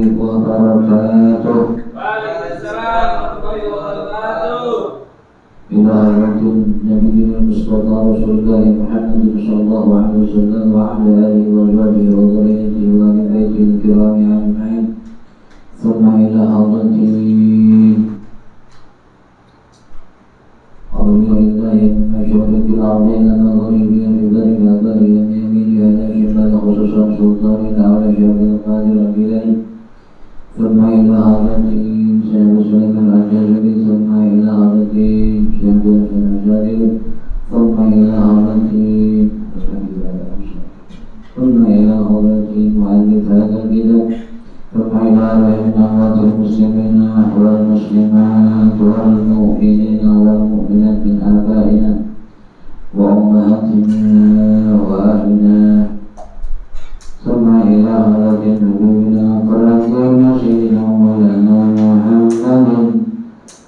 wabarakatuh. Waalaikumsalam warahmatullahi wabarakatuh. Ila hadirin Nabi Mustafa Rasulullah Muhammad sallallahu alaihi wasallam wa ala alihi wa sahbihi wa dzurriyyatihi wa ahlihi kiram ajma'in. Thumma ila hadirin Alhamdulillahi masyarakat al-ardina al-gharibiyya fi dari al-bari yamini hada syamala khususan sultani ala syaril qadir al-bilai. Thumma ila hadirin Syekh Sulaiman al-Jazuli. Thumma ila hadirin Syekh Hasan al-Jazuli. Thumma ila hadirin Thumma ila hadirin mu'allif hadha al-kitab. Thumma ila rahimahul muslimina wal muslimat wal mu'minina wal mu'minat min abaina wa ummahatina wa ahlina. Thumma ila hadirin nabiyina qurratu'ayunina sayyidina maulana Muhammadin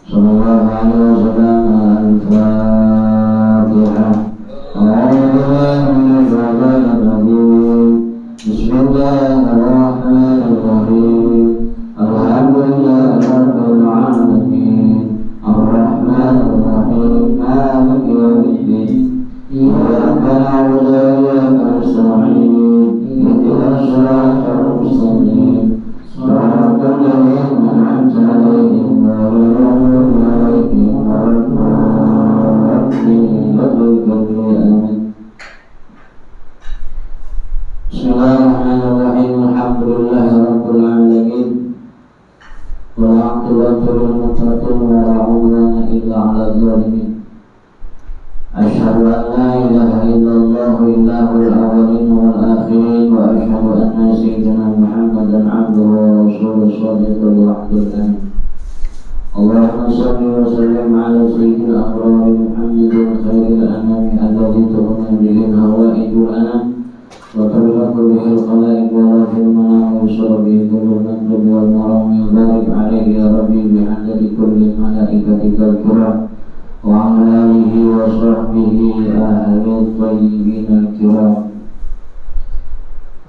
sallallahu alaihi wasallam. Al-Fatihah. A'udzu billahi minash shaitanir rajim. Bismillahirrahmanirrahim. Alhamdulillahi rabbil alamin. Ar-Rahmanir Rahim. Maliki yaumiddin. Iyyaka na'budu wa iyyaka nasta'in. Ihdinas siratal mustaqim. Shiratal ladzina an'amta 'alaihim ghairil maghdubi 'alaihim waladdallin. Bismillahirrahmanirrahim. Alhamdulillahi rabbil alamin. Wal 'aqibatu lil muttaqin wa la 'udwana illa 'alal zalimin. Asyhadu an la ilaha illallah ilahul awwalin wal akhirin wa asyhadu anna sayyidina Muhammadan 'abduhu wa rasuluhu shadiqul wa'dil amin. Allahumma shalli wa sallim 'ala sayyidil abrar Muhammadin khairil anami alladhi tuhna bihi hawaijul anam wa tariqu bihi al-khalaiq wa rafil manam wa yusrabi kullu nadbi wal maram wa barik alaihi ya rabbi bi'adadi kulli malaikatikal kiram wa ala alihi wa sahbihi ahlil tayyibin al-kiram.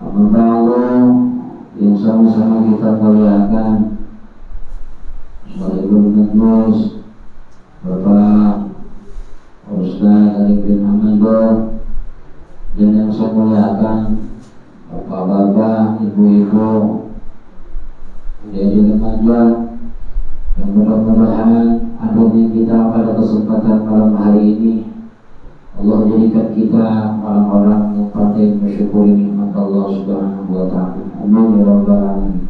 Amma ba'du, yang sama-sama kita muliakan Assalamualaikum Mus Bapak Ustaz Arif bin Hamadah, dan yang saya muliakan bapak-bapak, ibu-ibu, adik-adik remaja, yang mudah-mudahan adanya kita pada kesempatan malam hari ini Allah jadikan kita orang-orang yang pandai mensyukuri nikmat Allah Subhanahu wa ta'ala. Amin ya rabbal alamin.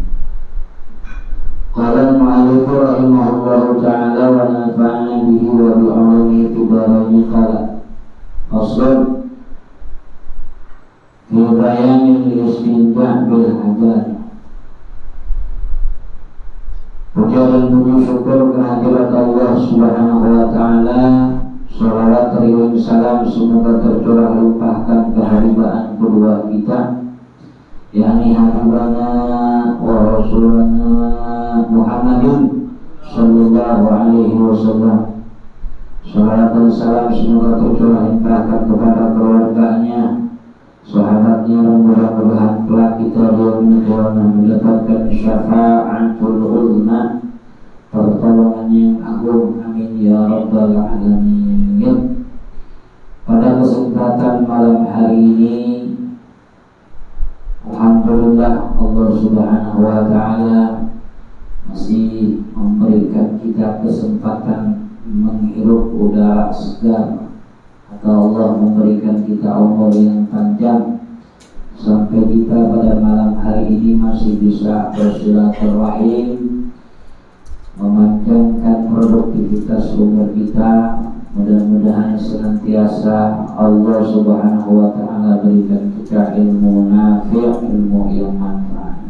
Qala al-mu'allif rahimahullahu ta'ala wa nafa'ana bihi wa bi'ulumihi fid dharain. Qala fasl fi bayanil istinja' bil hajar. Puja dan puji syukur kehadirat Allah Subhanahu wa ta'ala. Salawat riwayat salam semoga tercurah limpahkan keharibaan kedua kita, yakni habibana wa rasulana Muhammadin sallallahu alaihi wasallam. Salawat dan salam semoga tercurah limpahkan kepada keluarganya, sahabatnya, dan mudah-mudahan kelak kita mendapatkan syafa'atul uzma, pertolongan yang agung. Amin ya rabbal alamin. Pada kesempatan malam hari ini, alhamdulillah Allah Subhanahu wa ta'ala masih memberikan kita kesempatan menghirup udara segar, atau Allah memberikan kita umur yang panjang sampai kita pada malam hari ini masih bisa bersilaturahim, memanjangkan produktivitas umur kita. Mudah-mudahan senantiasa Allah Subhanahu wa ta'ala berikan kita ilmu nafi', ilmu yang manfaat.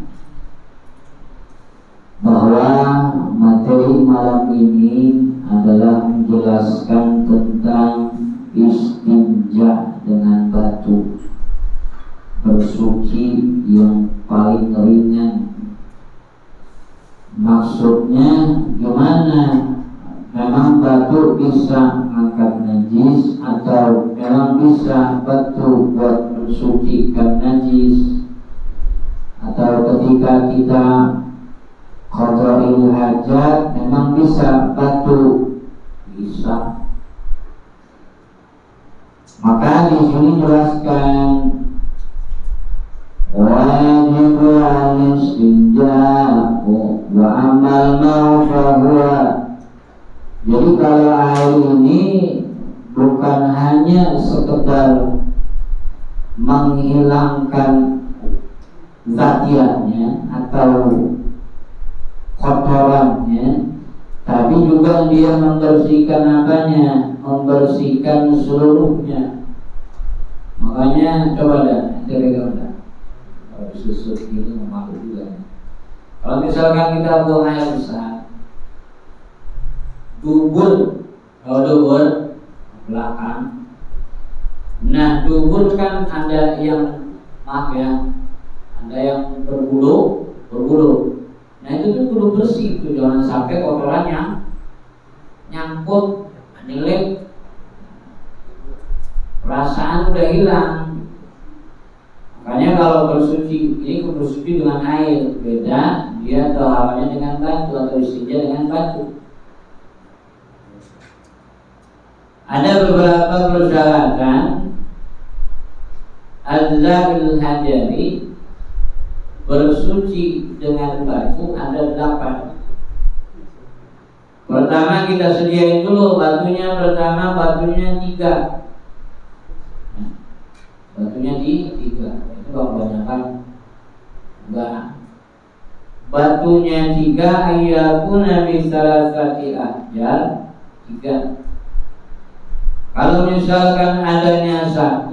Bahwa materi malam ini adalah menjelaskan tentang istinja dengan batu, bersuci yang paling ringan. Maksudnya gimana? Memang batu bisa mengangkat najis, atau memang bisa batu buat mensucikan najis, atau ketika kita qadail hajat memang bisa batu, bisa. Maka di sini jelaskan wajib al-istinja'u wa amal mau fahuwa. Jadi kalau air ini bukan hanya sekedar menghilangkan zatiannya atau kotorannya, tapi juga dia membersihkan apanya, membersihkan seluruhnya. Makanya coba dah, pegang dah. Kalau disusut ini memalu juga. Kalau misalkan kita buang air besar, dubur, kalau dubur belakang. Nah, dubur kan ada yang maaf ya, ada yang berbulu. Nah itu tuh kudu bersih tuh, jangan sampai kotorannya nyangkut, nyelip, perasaan udah hilang. Makanya kalau bersuci ini bersuci dengan air, beda dia tahapannya dengan batu atau istinja dengan batu. Ada beberapa persyaratan al-zahil hajari bersuci dengan batu ada 8. Pertama kita sediain dulu batunya, pertama batunya 3. Batunya 3. Itu kebanyakan enggak. Batunya 3 ayyakuna bi salasati ahjar 3. Kalau misalkan adanya 1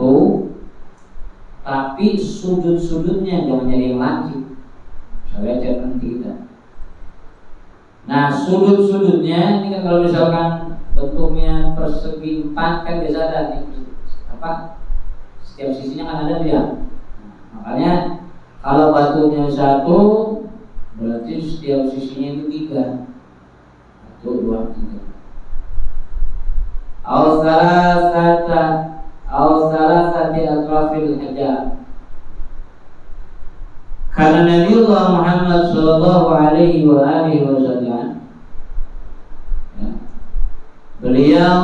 tapi sudut-sudutnya jangan jadi yang lancip, saya jangan tidak. Nah sudut-sudutnya ini kan kalau misalkan bentuknya persegi 4 kan biasa ada apa? Setiap sisinya kan ada dia. Makanya kalau batunya 1 berarti setiap sisinya itu 3. 1, 2, 3. Aw salasati atrafil hajar. Karena Nabi Muhammad sallallahu alaihi wasallam beliau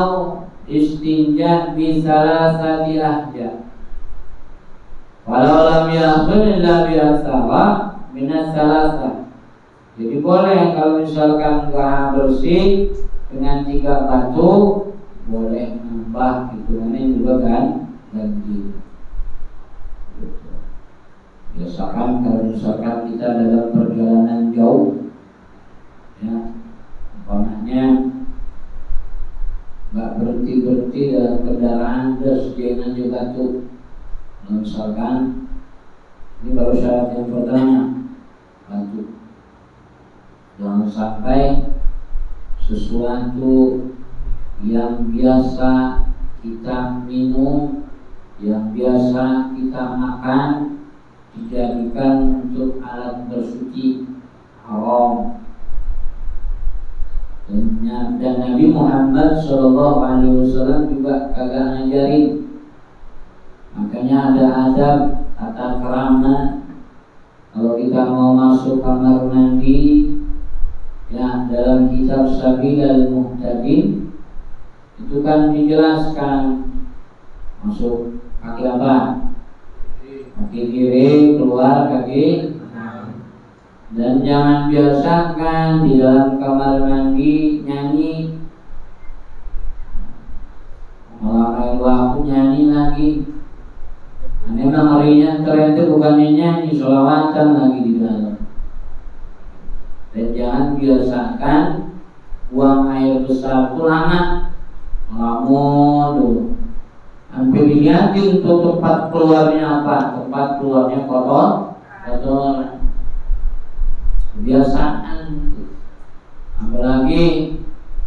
istinja bi salasati ahjar. Walau lam yakhul illa bi asara minas salasa. Jadi boleh kalau misalkan enggak bersih dengan 3 batu, boleh nambah hitungannya juga kan ganti. Biasakan kalau misalkan kita dalam perjalanan jauh, ya, umpamanya nggak berhenti dalam kendaraan terus jangan juga tuh, misalkan ini baru syarat yang pertama, bantu. Jangan sampai sesuatu yang biasa kita minum, yang biasa kita makan dijadikan untuk alat bersuci, haram. Dan Nabi Muhammad SAW juga kagak ngajarin. Makanya ada adab tata krama kalau kita mau masuk kamar mandi, ya dalam kitab Sabilal Muhtadin itu kan dijelaskan masuk kaki apa? Kaki kiri, keluar kaki. Dan jangan biasakan di dalam kamar mandi nyanyi. Malah kayak aku nyanyi lagi. Memang harinya tren itu bukannya nyanyi, sholawatan lagi di dalam. Dan jangan biasakan buang air besar itu lama. Ngelamun dulu. Hampir dilihatin tuh tempat keluarnya apa? Tempat keluarnya kotor. Kebiasaan. Apalagi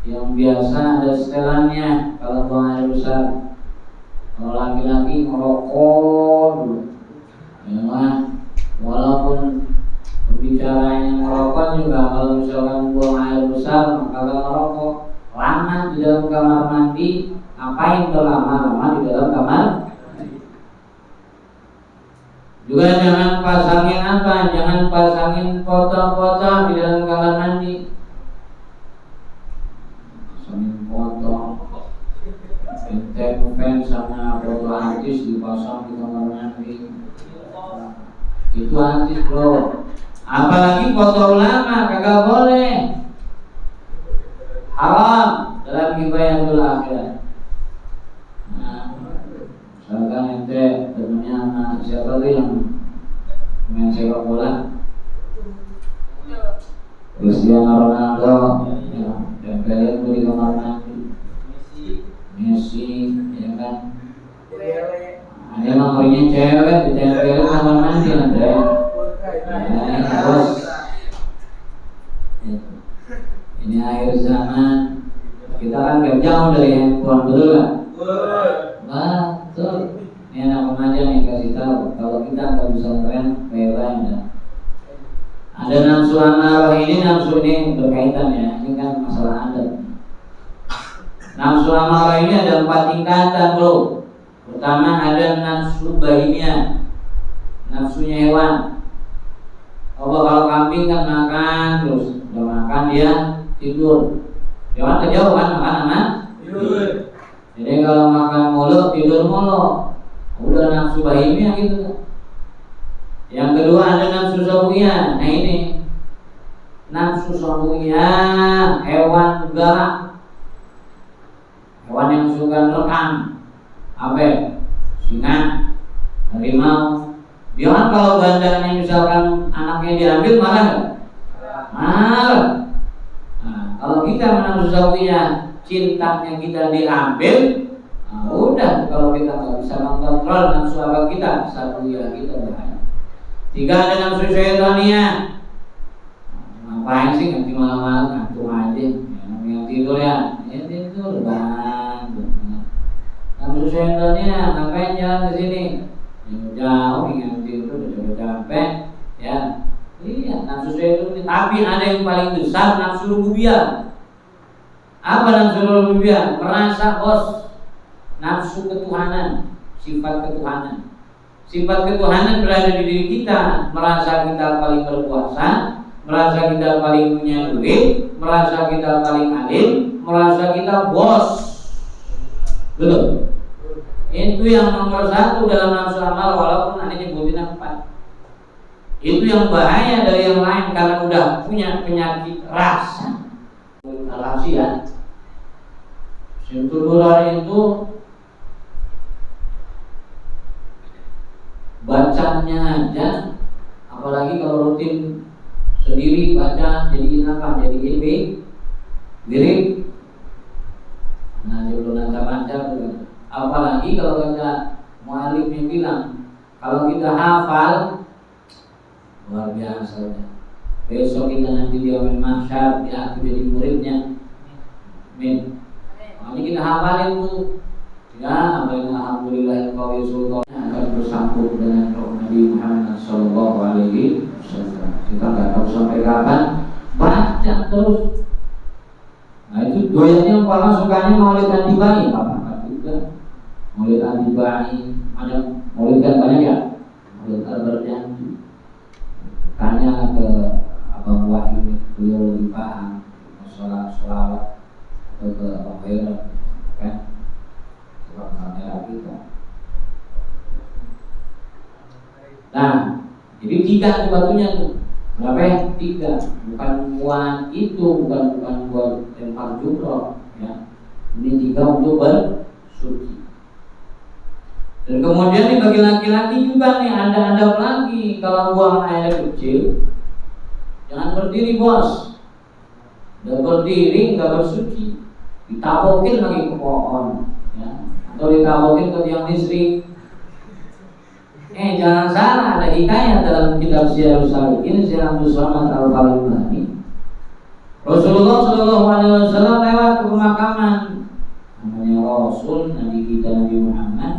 yang biasa ada setelannya kalau buang air besar. Kalau laki-laki ngerokok dulu, ya, walaupun berbicaranya ngerokok juga kalau misalkan buang air besar maka ngerokok. Lama di dalam kamar mandi, ngapain berlama-lama di dalam kamar? Juga jangan pasangin apa? Jangan pasangin foto-foto di dalam kamar mandi. Pasangin foto, fans sama foto artis dipasang di kamar mandi. Itu artis bro. Apalagi foto ulama kagak boleh. Haram dalam hibayatul akhirat. Nah, misalkan ente temennya sama siapa tuh yang main sepak bola, Cristiano Ronaldo, ya, tempelin tuh di kamar mandi. Messi, ya kan? Ada yang maunya cewek ditempelin kamar mandi ada. Terus ini akhir zaman, kita kan gak jauh dari handphone, betul gak? Betul. Ini anak remaja nih kasih tahu, kalau kita nggak bisa keren, kayak ada nafsu amarah ini, nafsu ini berkaitan ya. Ini kan masalah adat. Nafsu amarah ini ada 4 tingkatan bro. Pertama ada nafsu bahimia, nafsunya hewan. Allah kalau kambing kan makan terus, udah makan dia tidur. Hewan kejauhan makan aman tidur. Jadi kalau makan mulu tidur mulu, udah nafsu bahimia gitu. Yang kedua ada nafsu sawiyah. Nah ini nafsu sawiyah, hewan galak, hewan yang suka rekam, apa? Singa, harimau. Dia kan kalau bandanya misalkan anaknya diambil marah nggak? Marah. Nah, kalau kita nafsu sawiyah, cintanya kita diambil, nah udah, kalau kita nggak bisa mengontrol nafsu apa kita, sawiyah kita bahaya. 3 ada nafsu syaitaniyah. Ngapain sih nanti malam-malam ngantuk aja, yang tidur ya tidur banget. Nafsu syaitaniyah, ngapain jalan ke sini? Jauh ingin tidur udah capek, ya. Iya, nafsu syaitaniyah. Tapi ada yang paling besar, nafsu rububiyah. Apa nafsu rububiyah? Merasa bos, nafsu ketuhanan, sifat ketuhanan. Sifat ketuhanan berada di diri kita, merasa kita paling berkuasa, merasa kita paling punya duit, merasa kita paling alim, merasa kita bos. Betul. Itu yang nomor 1 dalam nafsu amal, walaupun ada nyebutin 4. Itu yang bahaya dari yang lain karena udah punya penyakit rasa. Rahasia. Sintudular itu bacanya aja, apalagi kalau rutin sendiri baca jadi apa? Jadi wirid. Nah, judul baca tuh. Apalagi kalau kata mualifnya bilang, kalau kita hafal luar biasa. Besok kita nanti di yaumil mahsyar dia aku jadi muridnya. Amin. Makanya kita hafalin tuh. Ya, alhamdulillah qawi sultan akan bersambung dengan Nabi Muhammad sallallahu alaihi wasallam. Kita enggak tahu sampai kapan, baca terus. Nah, itu doyannya umpama sukanya maulid antibai, apa juga. Maulid antibai, ada maulid kan banyak ya. Maulid al-Barjanji. Tanya ke Abang Wahyu, beliau lebih paham masalah sholawat atau ke Abang Khairul, kan? Kamera kita. Nah, jadi 3 batunya tuh. Berapa ya? 3. Bukan buat itu, bukan buat lempar jumroh, ya. Ini 3 untuk bersuci. Dan kemudian nih bagi laki-laki juga nih ada adab lagi. Kalau buang air kecil, jangan berdiri bos. Udah berdiri nggak bersuci, ditabokin lagi ke pohon, ya. Atau ditabokin ke tiang listrik. Jangan salah, ada hikayat dalam kitab Syiarus Salikin, Syirahus Salamat Al-Falimani. Rasulullah SAW lewat ke pemakaman, namanya Rasul, Nabi kita Nabi Muhammad,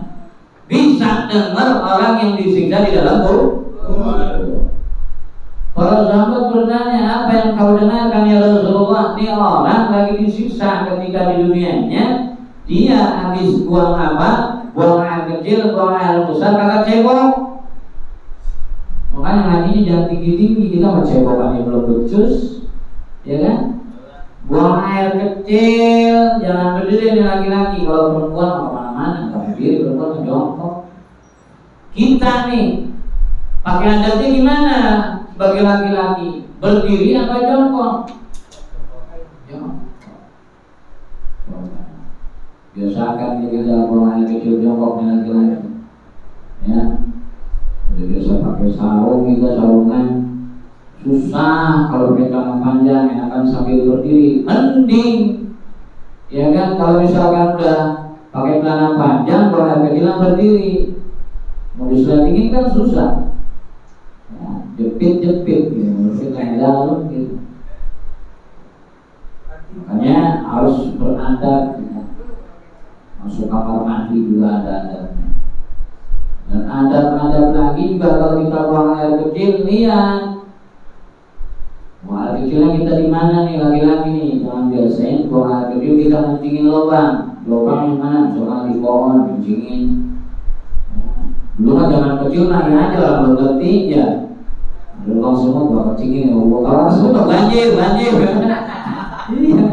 bisa dengar orang yang disiksa di dalam kubur. Para sahabat bertanya, apa yang kau dengarkan ya Rasulullah? Ini orang lagi disiksa ketika di dunianya. Dia habis buang apa? Buang air kecil, buang air besar, kagak cebok. Makanya ngajinya jangan tinggi-tinggi, kita mencebokannya belum becus, ya kan? Buang air kecil, jangan berdiri nih laki-laki. Kalau perempuan mau kemana-mana, nggak berdiri, perempuan jongkok. Kita nih pakai adatnya gimana? Sebagai laki-laki berdiri apa jongkok? Jongkok. Biasakan kita buang air kecil jongkok nih laki-laki. Ya, udah biasa pakai sarung, kita sarungan susah. Kalau pakai celana panjang enakan sambil berdiri, mending ya kan. Kalau misalkan udah pakai celana panjang, buang air kecil berdiri, mau diselatikin kan susah. Ya, jepit-jepit gitu, mesti kayak dalam gitu. Makanya harus beradab gitu. Masuk kamar mandi juga ada adabnya. Dan adab-adab lagi juga kalau kita buang air kecil, lihat buang air kecilnya kita di mana nih laki-laki nih. Jangan biasain buang air kecil kita kencingin lubang yang mana? Misalkan di pohon kencingin. Dulu kan zaman kecil nanya aja lah, belum ngerti ya. Lubang semua gua kencingin, kalau semua banjir. Iya.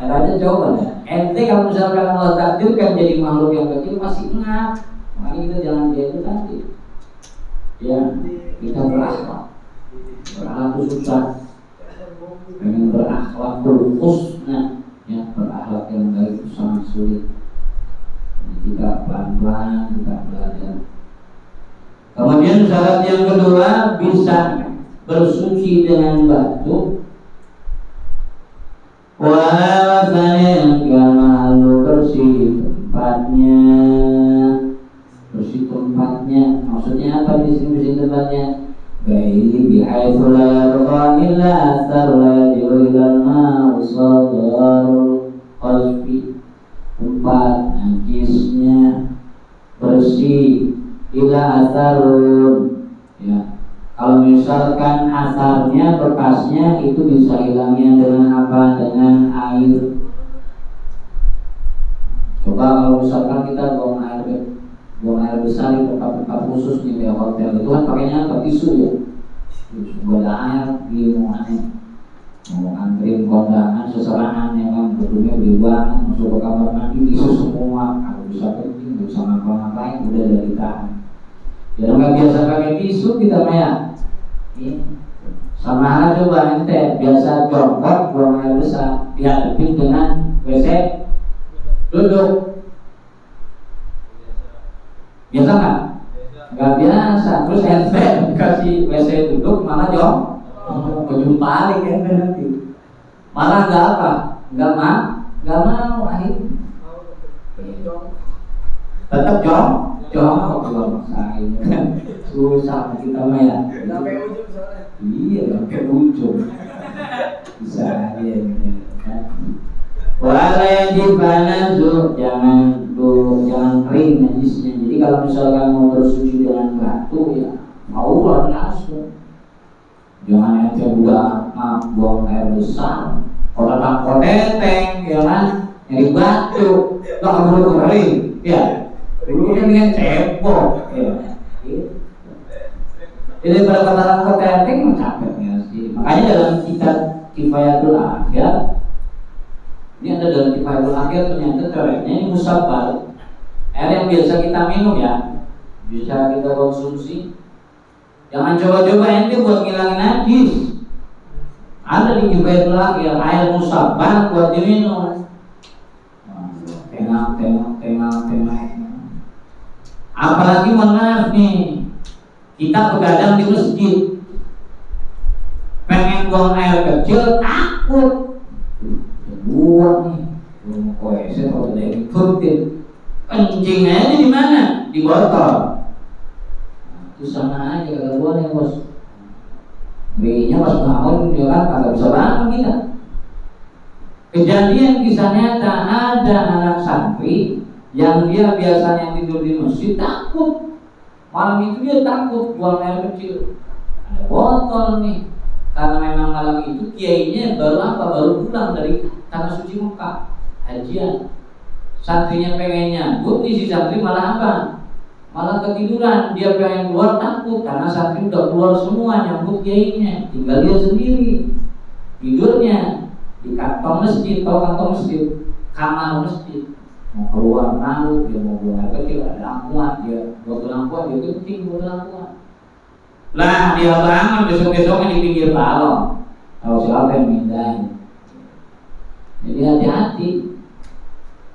Makanya coba deh. Ente kalau misalkan Allah takdirkan jadi makhluk yang kecil masih ingat. Makanya kita jangan dia itu tadi. Ya, kita berakhlak. Berakhlak itu susah. Pengen berakhlak husna, ya, berakhlak yang baik itu sangat sulit. Jadi kita pelan-pelan kita belajar. Kemudian syarat yang kedua, bisa bersuci dengan batu. Wawasannya kalau bersih tempatnya, maksudnya apa di sini bersih tempatnya? Baik bihaitsu la yarda illa athar la yad'u ila al-ma' usadharul qalbi. Tempat najisnya bersih ila atharun, ya. Kalau misalkan asarnya, bekasnya itu bisa hilangnya dengan apa? Dengan air. Coba kalau misalkan kita buang air besar di tempat-tempat khusus di hotel itu kan pakainya apa? Tisu ya. Tisu ada air di mau anterin kondangan seserangan yang kan betulnya beli banget, masuk ke kamar mandi tisu semua. Kalau bisa penting, bisa ngapa-ngapain udah dari tahan. Ya nggak biasa pakai tisu kita maya. Sama halnya coba ente biasa jongkok buang air besar dihadapin dengan WC duduk. Biasa nggak? Nggak biasa. Terus ente kasih WC duduk malah ujung balik ente nanti. Malah nggak apa? Nggak mau akhirnya. Tetap jongkok juga maksain kan. Susah kita mah ya. Sampai ujung soalnya. Iya, sampai ujung. Bisa aja gitu kan. Wala jibanazu, jangan kering najisnya. Jadi kalau misalkan mau bersuci dengan batu ya mau langsung. Jangan ente buang air besar, koteteng ya kan, nyari batu, nggak perlu kering, ya. Dulu kan dengan cebok, ya. Jadi pada katakan koteteng capeknya sih. Makanya dalam kitab Kifayatul Akhir, ini ada dalam Kifayatul Akhir ternyata coreknya ini musabal, air yang biasa kita minum ya, bisa kita konsumsi. Jangan coba-coba ente buat ngilangin najis. Ada di Kifayatul Akhir air musabal buat diminum. Tengah. Apalagi mohon maaf nih, kita begadang di masjid, pengen buang air kecil takut, buang nih, saya kalau ada yang ikutin, kencing aja di mana? Di botol. Itu sama aja kalau buang ya bos. B-nya pas bangun dia kan kagak bisa bangun kita. Kejadian kisah nyata, ada anak santri yang dia biasanya tidur di masjid takut. Malam itu dia takut buang air kecil. Ada botol nih. Karena memang malam itu kiainya baru pulang dari tanah suci Mekah, hajian. Santrinya pengen nyambut, si santri malah apa? malah ketiduran, dia pengen keluar takut karena santri udah keluar semua nyambut kiainya, tinggal dia sendiri tidurnya di kantong masjid, kantong masjid, kamar masjid. Mau keluar malu, dia mau buang air kecil, ada lampuan, dia botol lampuan, dia kencing botol lampuan. Lah dia bangun besok-besoknya di pinggir balong, tahu siapa yang mindahin. Jadi hati-hati.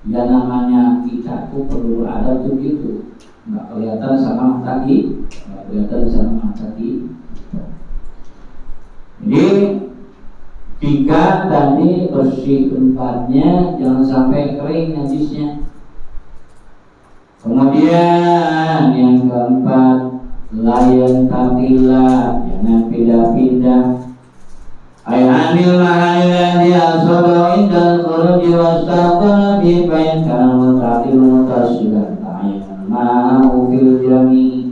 Ya namanya kita tuh perlu ada tuh gitu, nggak kelihatan sama mata kita. Jadi 3 tadi bersih tempatnya, jangan sampai kering najisnya. Kemudian yang keempat, layan tatila, jangan pindah-pindah. Ayamil mahallati asaba indal khuruji wastaqala bi bain kana mutatil mutasilan ta'ayyan ma'u fil jami.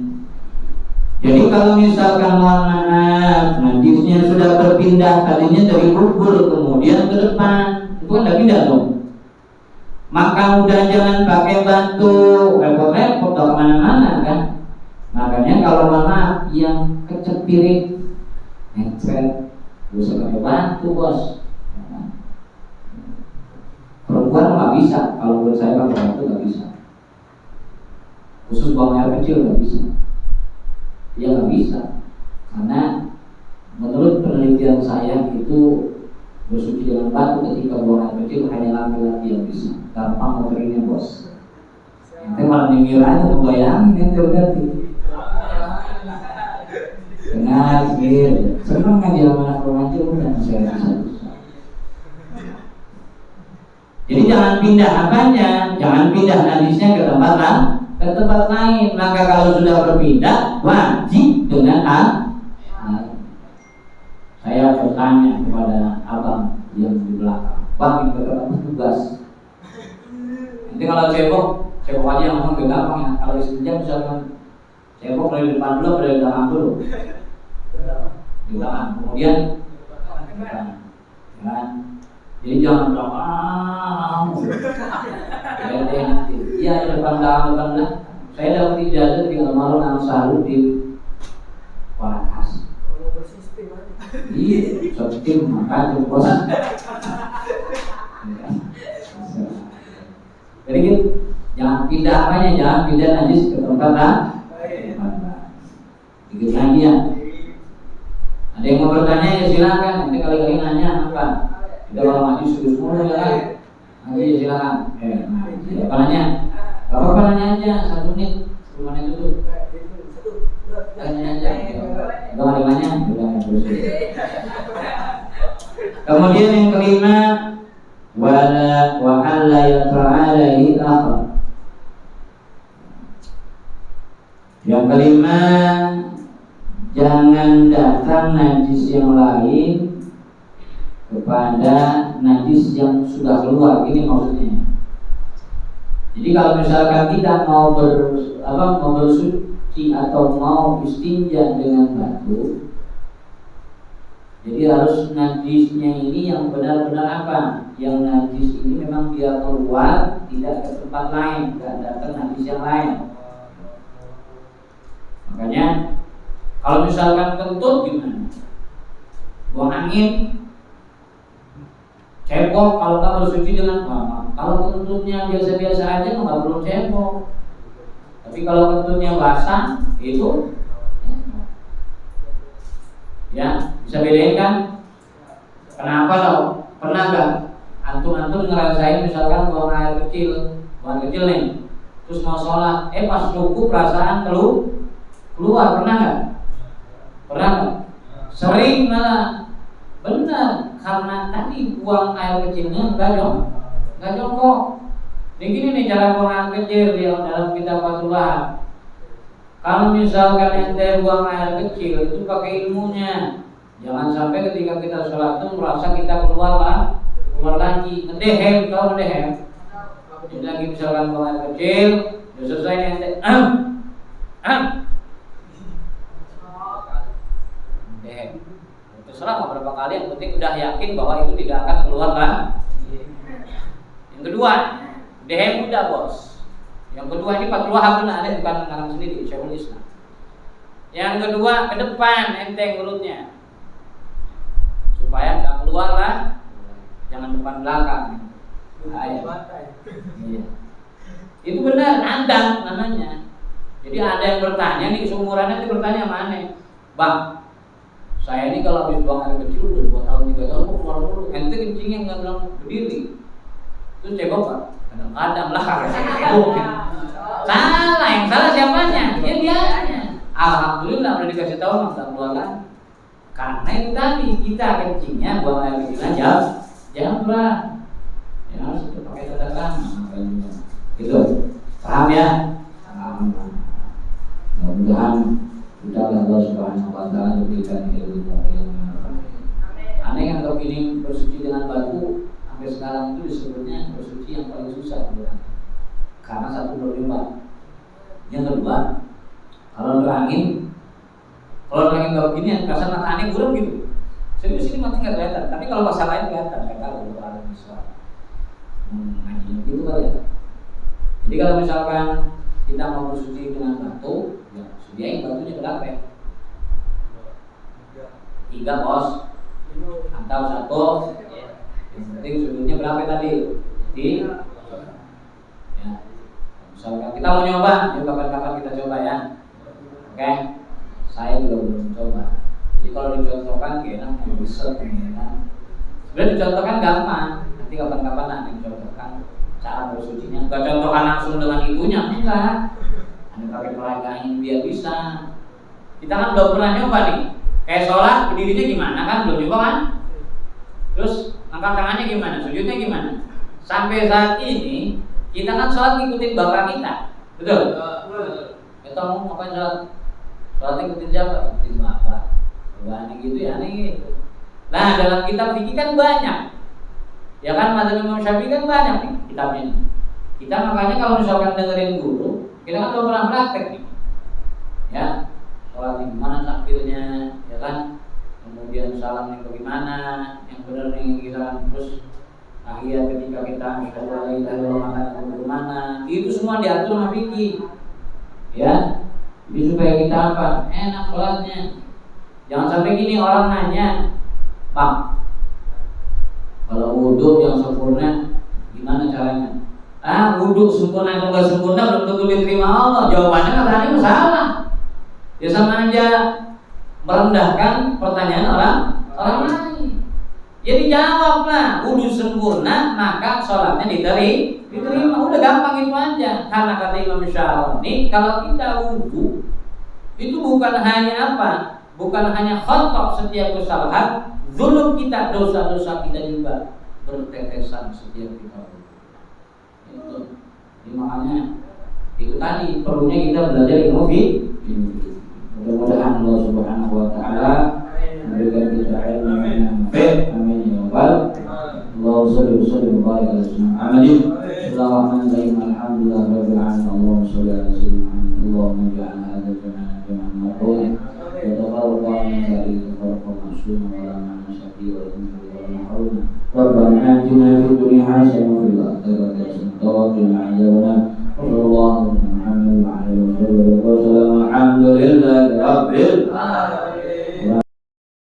Jadi kalau misalkan mohon maaf najisnya sudah berpindah, tadinya dari bubur kemudian ke depan, itu kan udah pindah dong. Maka udah jangan pakai batu repot-repot ke mana-mana kan. Makanya kalau mohon maaf yang kecepirit ngecret bisa pakai batu bos. Perempuan nggak bisa, kalau menurut saya pakai batu nggak bisa. Khusus buang air kecil nggak bisa. Ya nggak bisa, karena menurut penelitian saya itu bersuci dengan batu ketika buang air kecil hanya laki-laki yang bisa. Gampang motorinnya bos. Nanti malah nyengiranya membayangin nanti berarti. Benar sih, seneng aja sama anak remaja udah saya bisa. Jadi jangan pindah apanya, jangan pindah najisnya ke tempat lain. Maka kalau sudah berpindah wajib dengan saya bertanya kepada abang yang di belakang, bang yang berkata tugas. Nanti kalau cebok aja langsung ke gampang ya. Kalau istinja misalkan cebok dari depan dulu, dari belakang dulu. Di belakang, kemudian kan? Jadi jangan belakang. Iya di depan belakang. Saya dapat ijazah di almarhum Ansarud di Warakas. Iya, sistem makanya bos. Jadi gitu, jangan pindah apanya, jangan pindah najis ke tempat lain. Dikit lagi ya. Ada yang mau bertanya ya silakan. Nanti kali-kali nanya apa? Kita kalau maju sudut mulu ya kan? Nanti ya silakan. Apa nanya? Gak apa-apa nanya aja 1 menit. Rumahnya tutup. Tanya aja. Gak ada nanya? Udah terus. Kemudian yang kelima, wala wa alla yata'alaihi akhar. Yang kelima, jangan datang najis yang lain kepada najis yang sudah keluar. Ini maksudnya. Jadi kalau misalkan kita mau bersuci atau mau istinja dengan batu, jadi harus najisnya ini yang benar-benar apa? Yang najis ini memang dia keluar, tidak ke tempat lain, tidak datang najis yang lain. Makanya kalau misalkan kentut gimana? Buang angin, cebok kalau tak bersuci dengan apa? Kalau kentutnya biasa-biasa aja nggak perlu cebok. Tapi kalau kentutnya basah itu ya bisa bedain kan? Kenapa loh? Pernah nggak antum ngerasain misalkan buang air kecil nih, terus mau sholat, pas ruku perasaan keluar, pernah nggak? Pernah nggak? Sering malah. Benar, karena tadi buang air kecilnya enggak jongkok. Ini gini nih cara buang air kecil yang dalam kitab Fatullah. Kalau misalkan ente buang air kecil itu pakai ilmunya. Jangan sampai ketika kita sholat itu merasa kita keluar lagi. Ngedehem, tahu ngedehem? Jadi lagi misalkan buang air kecil, udah selesai nih ente. Ngedehem. Terserah mau berapa kali, yang penting udah yakin bahwa itu tidak akan keluar kan. Yang kedua, dehem udah bos. Yang kedua ini Fathul Wahab benar, ada bukan ngarang sendiri, Syekhul Islam. Yang kedua ke depan enteng mulutnya, supaya nggak keluar lah, jangan depan belakang. Iya. Itu benar, andang namanya. Jadi ada yang bertanya nih, seumurannya itu bertanya mana, Bang, saya ini kalau habis buang air kecil udah 2 tahun 3 tahun kok keluar mulu, ente kencingnya nggak bilang berdiri. Terus cebok Pak, kadang-kadang lah. Salah, yang salah siapanya? Ya dianya. Alhamdulillah udah dikasih tahu nggak keluar lagi. Karena itu tadi kita kencingnya buang air kecil aja, jangan keluar. Ya harus pakai tanda tangan. Gitu, paham ya? Paham. Mudah-mudahan kita Allah Subhanahu Wa Taala memberikan ilmu yang aneh yang kepingin bersuci dengan batu sampai sekarang itu disebutnya bersuci yang paling susah karena satu berlimpah. Yang kedua, kalau nerangin nggak begini, rasa mata aneh buruk gitu. Serius ini mati nggak kelihatan, tapi kalau masalah lain kelihatan. Kayak kalau orang Islam, ngaji gitu kali ya. Jadi kalau misalkan kita mau bersuci dengan batu, ya sediain batunya berapa ya? 3 bos, atau 1. Yang penting sudutnya berapa tadi? Ya. Misalkan kita mau nyoba, yuk kapan-kapan kita coba ya. Oke? Saya juga belum coba. Jadi kalau dicontohkan, kayaknya bisa kan. Sebenarnya dicontohkan gampang. Nanti kapan-kapan ada yang contohkan cara bersucinya. Bukan contohkan langsung dengan ibunya, enggak. Ada pakai peragain biar bisa. Kita kan belum pernah nyoba nih. Kayak sholat, berdirinya gimana kan? Belum nyoba kan? Terus angkat tangannya gimana? Sujudnya gimana? Sampai saat ini kita kan sholat ngikutin bapak kita, betul? Kita mau ngapain sholat? Sholat ngikutin siapa? Ngikutin bapak. Aneh gitu ya, aneh gitu. Nah dalam kitab fikih kan banyak. Ya kan mazhab Imam Syafi'i kan banyak nih kitabnya nih. Kita makanya kalau misalkan dengerin guru, kita kan belum pernah praktek nih. Ya, sholat ini gimana takbirnya, ya kan? Kemudian salamnya bagaimana, yang benar nih kita terus tahiyat ketika kita asyhadu an la ilaha illallah bagaimana. Itu semua diatur sama fikih. Ya. Jadi supaya kita apa? Enak sholatnya. Jangan sampai gini orang nanya, Bang, kalau wudhu yang sempurna gimana caranya? Wudhu sempurna atau enggak sempurna belum tentu diterima Allah. Jawabannya kata ini salah. Ya sama aja merendahkan pertanyaan orang lain. Jadi jawablah, wudhu sempurna maka sholatnya diterima. Udah gampang itu aja. Karena kata Imam Syafi'i, kalau kita wudhu itu bukan hanya apa? Bukan hanya khata' setiap kesalahan, zulum kita, dosa-dosa kita juga bertetesan setiap kita. Itu. Jadi makanya itu tadi perlunya kita belajar ilmu fikih. Mudah-mudahan Allah Subhanahu Wa Taala memberikan kita ilmu yang manfaat. Amin ya rabbal alamin. Allahumma shalli wa sallim wa barik ala sayyidina Muhammadin. Bismillahirrahmanirrahim. Alhamdulillahirabbil alamin. Allahumma shalli ala sayyidina Muhammad. Allahumma ij'al hadha jam'an marhuman. وتفرقا من ذلك تفرقا معصوما ولا معنى شقي ولا ولا محروم. ربنا آتنا في الدنيا حسنة وفي الآخرة حسنة وقنا عذاب النار. وصلى الله على محمد وعلى آله وصحبه وسلم. الحمد لله رب العالمين.